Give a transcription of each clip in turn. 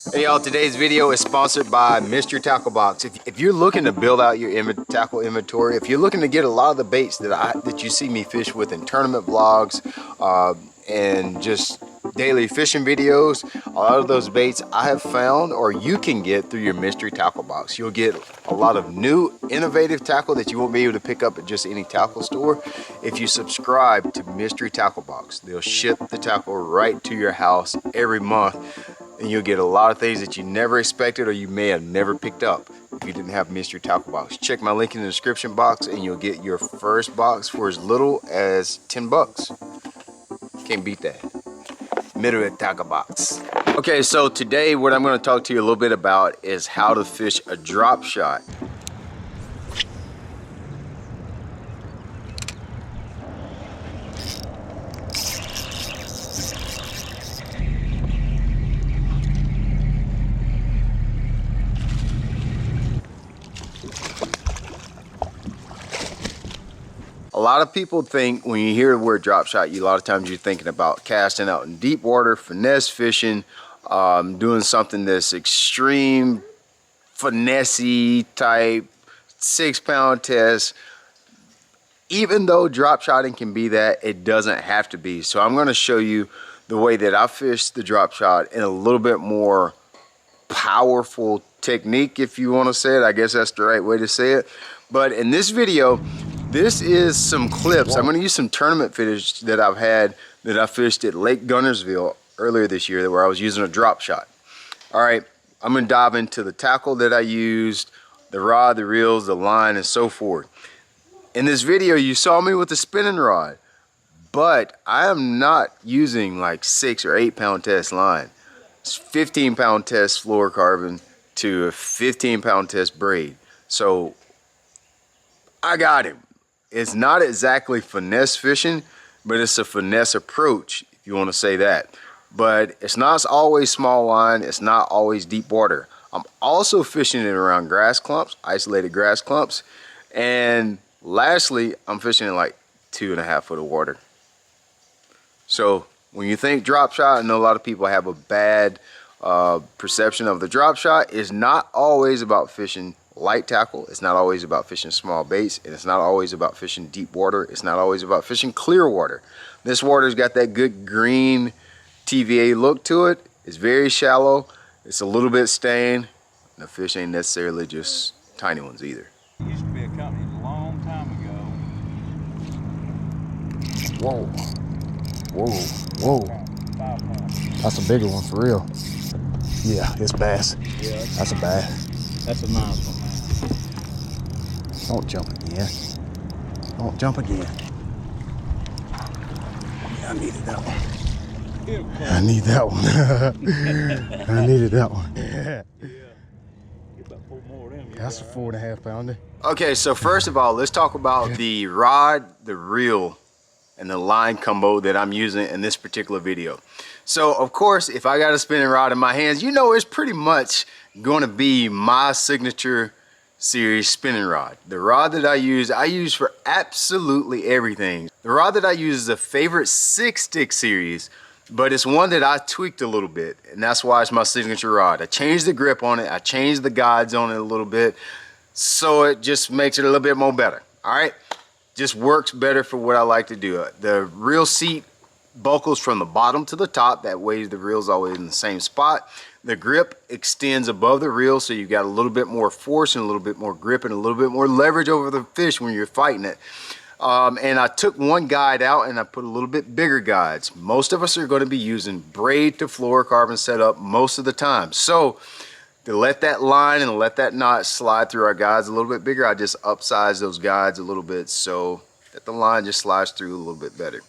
Hey y'all, today's video is sponsored by Mr. Tackle Box. If you're looking to build out your tackle inventory, if you're looking to get a lot of the baits that you see me fish with in tournament vlogs and just daily fishing videos, a lot of those baits I have found or you can get through your Mystery Tackle Box. You'll get a lot of new innovative tackle that you won't be able to pick up at just any tackle store. If you subscribe to Mystery Tackle Box, they'll ship the tackle right to your house every month. And you'll get a lot of things that you never expected or you may have never picked up if you didn't have Mystery Tackle Box. Check my link in the description box and you'll get your first box for as little as 10 bucks. Can't beat that. Mystery Tackle Box. Okay, so today what I'm going to talk to you a little bit about is how to fish a drop shot. A lot of people think when you hear the word drop shot, a lot of times you're thinking about casting out in deep water, finesse fishing, doing something that's extreme, finesse-y type, 6-pound test. Even though drop shotting can be that, it doesn't have to be. So I'm going to show you the way that I fish the drop shot in a little bit more powerful technique, if you want to say it. I guess that's the right way to say it. But in this video, this is some clips. I'm going to use some tournament footage that I've had that I fished at Lake Gunnersville earlier this year where I was using a drop shot. All right, I'm going to dive into the tackle that I used, the rod, the reels, the line, and so forth. In this video, you saw me with the spinning rod, but I am not using like 6 or 8 pound test line. It's 15-pound test fluorocarbon to a 15-pound test braid. So I got him. It's not exactly finesse fishing, but it's a finesse approach, if you want to say that. But it's not always small line. It's not always deep water. I'm also fishing it around grass clumps, isolated grass clumps. And lastly, I'm fishing in like 2.5 foot of water. So when you think drop shot, I know a lot of people have a bad perception of the drop shot. It's not always about fishing light tackle. It's not always about fishing small baits, and it's not always about fishing deep water. It's not always about fishing clear water. This water's got that good green TVA look to it. It's very shallow. It's a little bit stained. The fish ain't necessarily just tiny ones either. It used to be a company a long time ago. Whoa. Whoa. Whoa. That's a bigger one for real. Yeah, it's bass. Yeah, that's a bass. That's a nice one, man. Don't jump again. Don't jump again. Yeah, I needed that one. I need that one. I needed that one. Yeah. Get about 4 more of them. That's a 4.5 pounder. Okay, so first of all, let's talk about the rod, the reel, and the line combo that I'm using in this particular video. So of course, if I got a spinning rod in my hands, you know it's pretty much going to be my signature series spinning rod. The rod that I use for absolutely everything. The rod that I use is a favorite 6-stick series, but it's one that I tweaked a little bit, and that's why it's my signature rod. I changed the grip on it, I changed the guides on it a little bit, so it just makes it a little bit more better. All right, just works better for what I like to do. The reel seat buckles from the bottom to the top, that way the reel's always in the same spot. The grip extends above the reel, so you got a little bit more force and a little bit more grip and a little bit more leverage over the fish when you're fighting it. And I took one guide out and I put a little bit bigger guides. Most of us are going to be using braid to fluorocarbon setup most of the time. So to let that line and let that knot slide through our guides a little bit bigger, I just upsize those guides a little bit so that the line just slides through a little bit better.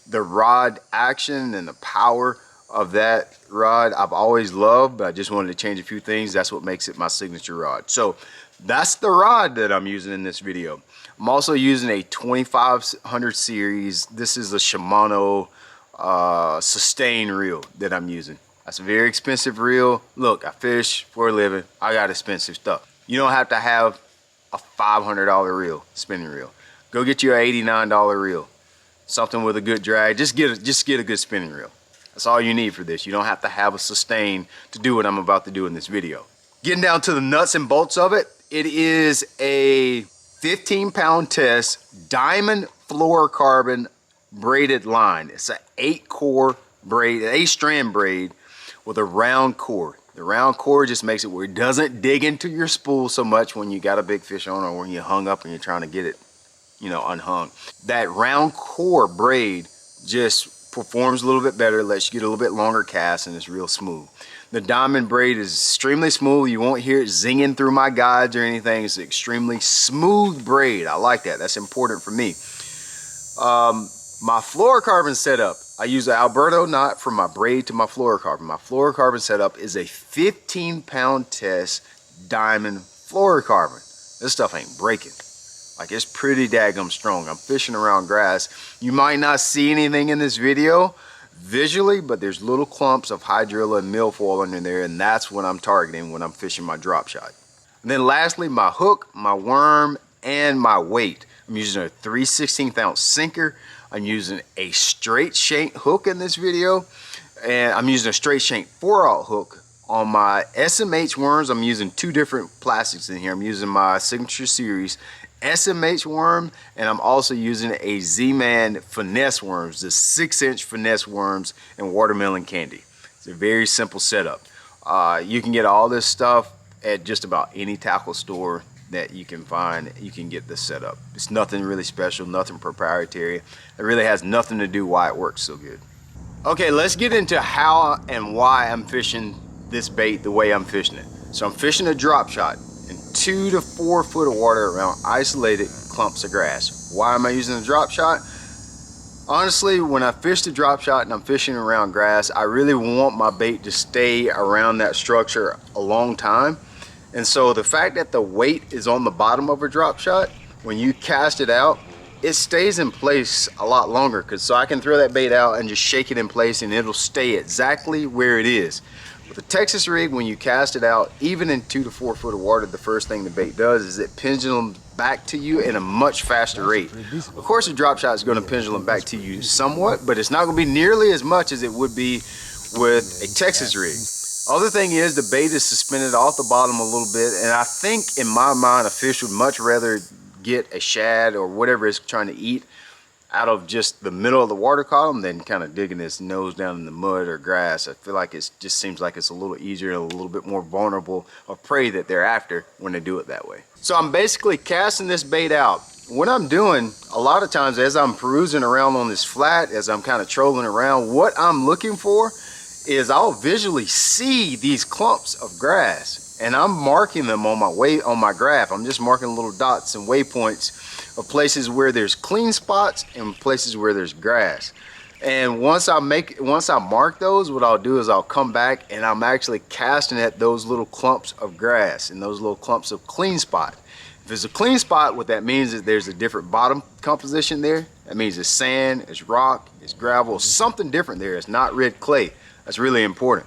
The rod action and the power of that rod I've always loved, but I just wanted to change a few things. That's what makes it my signature rod. So that's the rod that I'm using in this video. I'm also using a 2500 series. This is a Shimano sustain reel that I'm using. That's a very expensive reel. Look, I fish for a living. I got expensive stuff. You don't have to have a $500 reel, spinning reel. Go get you an $89 reel. Something with a good drag. Just get a good spinning reel. That's all you need for this. You don't have to have a sustain to do what I'm about to do in this video. Getting down to the nuts and bolts of it, it is a 15-pound test diamond fluorocarbon braided line. It's an 8-core braid, an 8-strand braid with a round core. The round core just makes it where it doesn't dig into your spool so much when you got a big fish on or when you're hung up and you're trying to get it, you know, unhung. That round core braid just performs a little bit better, lets you get a little bit longer cast, and it's real smooth. The diamond braid is extremely smooth. You won't hear it zinging through my guides or anything. It's an extremely smooth braid. I like that. That's important for me. My fluorocarbon setup, I use an Alberto knot from my braid to my fluorocarbon. My fluorocarbon setup is a 15-pound test diamond fluorocarbon. This stuff ain't breaking. Like, it's pretty daggum strong. I'm fishing around grass. You might not see anything in this video visually, but there's little clumps of hydrilla and milfoil under there, and that's what I'm targeting when I'm fishing my drop shot. And then lastly, my hook, my worm, and my weight. I'm using a 3/16 ounce sinker. I'm using a straight shank hook in this video, and I'm using a straight shank 4/0 hook. On my SMH worms, I'm using 2 different plastics in here. I'm using my Signature Series SMH worm, and I'm also using a Z-Man finesse worms, the 6-inch finesse worms and watermelon candy. It's a very simple setup. You can get all this stuff at just about any tackle store that you can find. You can get this setup. It's nothing really special, nothing proprietary. It really has nothing to do why it works so good. Okay, let's get into how and why I'm fishing this bait the way I'm fishing it. So I'm fishing a drop shot in 2 to 4 foot of water around isolated clumps of grass. Why am I using a drop shot? Honestly, when I fish the drop shot and I'm fishing around grass, I really want my bait to stay around that structure a long time. And so the fact that the weight is on the bottom of a drop shot, when you cast it out, it stays in place a lot longer. So I can throw that bait out and just shake it in place and it'll stay exactly where it is. With a Texas rig, when you cast it out, even in 2 to 4 foot of water, the first thing the bait does is it pendulums back to you at a much faster rate. Of course, a drop shot is going to pendulum back to you somewhat, but it's not going to be nearly as much as it would be with a Texas rig. Other thing is the bait is suspended off the bottom a little bit, and I think in my mind a fish would much rather get a shad or whatever it's trying to eat out of just the middle of the water column than kind of digging its nose down in the mud or grass. I feel like it just seems like it's a little easier and a little bit more vulnerable of prey that they're after when they do it that way. So I'm basically casting this bait out. What I'm doing a lot of times as I'm perusing around on this flat, as I'm kind of trolling around, what I'm looking for is I'll visually see these clumps of grass and I'm marking them on my graph. I'm just marking little dots and waypoints of places where there's clean spots and places where there's grass. And once I mark those, what I'll do is I'll come back and I'm actually casting at those little clumps of grass and those little clumps of clean spot. If it's a clean spot, what that means is there's a different bottom composition there. That means it's sand, it's rock, it's gravel, something different there. It's not red clay. That's really important.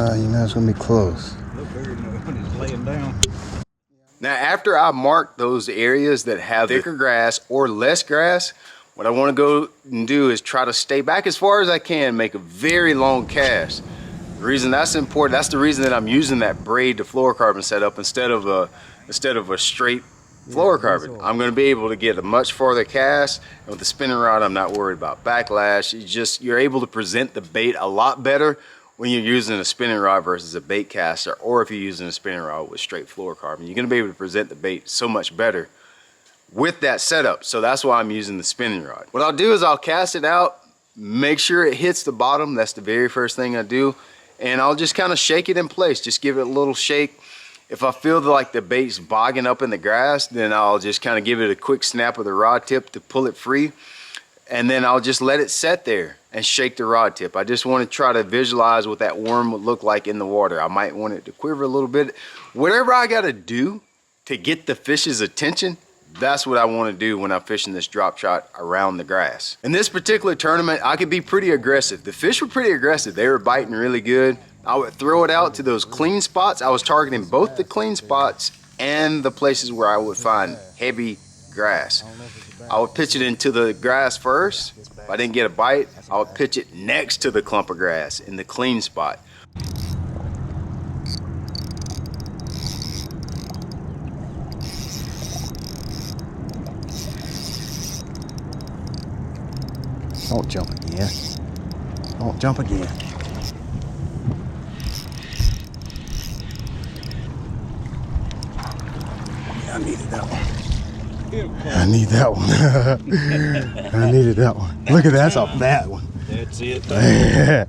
You know it's gonna be close. Look bigger than when it's laying down. Now, after I mark those areas that have thicker grass or less grass, what I want to go and do is try to stay back as far as I can, make a very long cast. The reason that's important, that's the reason that I'm using that braid to fluorocarbon setup instead of a straight fluorocarbon. I'm going to be able to get a much farther cast, and with the spinning rod I'm not worried about backlash. You're able to present the bait a lot better when you're using a spinning rod versus a bait caster, or if you're using a spinning rod with straight fluorocarbon. You're going to be able to present the bait so much better with that setup. So that's why I'm using the spinning rod. What I'll do is I'll cast it out, make sure it hits the bottom. That's the very first thing I do. And I'll just kind of shake it in place, just give it a little shake. If I feel like the bait's bogging up in the grass, then I'll just kind of give it a quick snap of the rod tip to pull it free. And then I'll just let it set there and shake the rod tip. I just want to try to visualize what that worm would look like in the water. I might want it to quiver a little bit. Whatever I got to do to get the fish's attention, that's what I want to do when I'm fishing this drop shot around the grass. In this particular tournament, I could be pretty aggressive. The fish were pretty aggressive. They were biting really good. I would throw it out to those clean spots. I was targeting both the clean spots and the places where I would find heavy grass. I would pitch it into the grass first. If I didn't get a bite, I would pitch it next to the clump of grass in the clean spot. Don't jump again. Don't jump again. Yeah, I needed that one. I need that one. I needed that one. Look at that, that's a fat one. That's it. Yeah.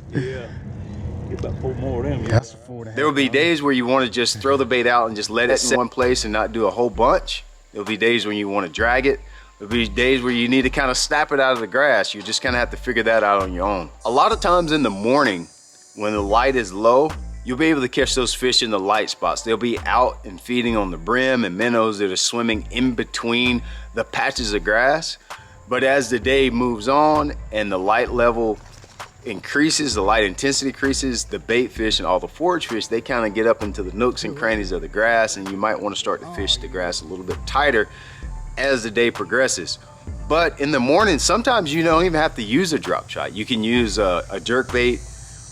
Get about 4 more of them. That's a 4.5. There will be days where you want to just throw the bait out and just let it sit in one place and not do a whole bunch. There'll be days when you want to drag it. There'll be days where you need to kind of snap it out of the grass. You just kind of have to figure that out on your own. A lot of times in the morning, when the light is low, you'll be able to catch those fish in the light spots. They'll be out and feeding on the brim and minnows that are swimming in between the patches of grass. But as the day moves on and the light level increases, the light intensity increases, the bait fish and all the forage fish, they kind of get up into the nooks and crannies of the grass, and you might want to start to fish the grass a little bit tighter as the day progresses. But in the morning, sometimes you don't even have to use a drop shot. You can use a jerk bait,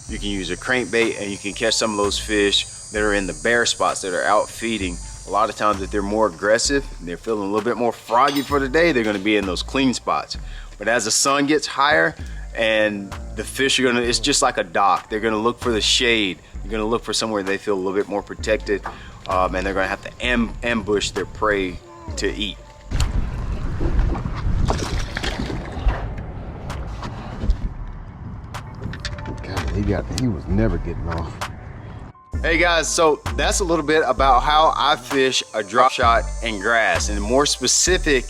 you can use a crankbait, and you can catch some of those fish that are in the bare spots that are out feeding. A lot of times if they're more aggressive and they're feeling a little bit more froggy for the day, they're gonna be in those clean spots. But as the sun gets higher and the fish are gonna, it's just like a dock. They're gonna look for the shade. They're gonna look for somewhere they feel a little bit more protected, and they're gonna have to ambush their prey to eat. He was never getting off. Hey guys, so that's a little bit about how I fish a drop shot in grass, and more specific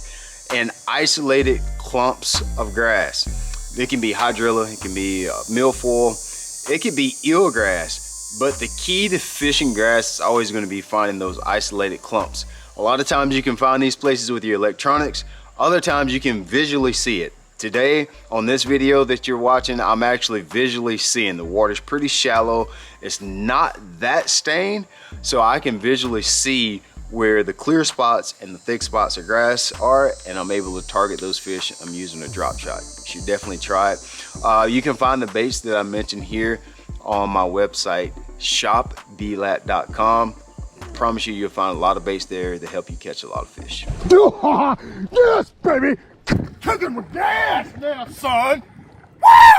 in isolated clumps of grass. It can be hydrilla, it can be milfoil, it can be eelgrass, but the key to fishing grass is always going to be finding those isolated clumps. A lot of times you can find these places with your electronics, other times you can visually see it. Today, on this video that you're watching, I'm actually visually seeing the water's pretty shallow. It's not that stained, so I can visually see where the clear spots and the thick spots of grass are, and I'm able to target those fish. I'm using a drop shot. You should definitely try it. You can find the baits that I mentioned here on my website, shopblat.com. I promise you, you'll find a lot of baits there to help you catch a lot of fish. Yes, baby! Cooking with gas now, son! Woo!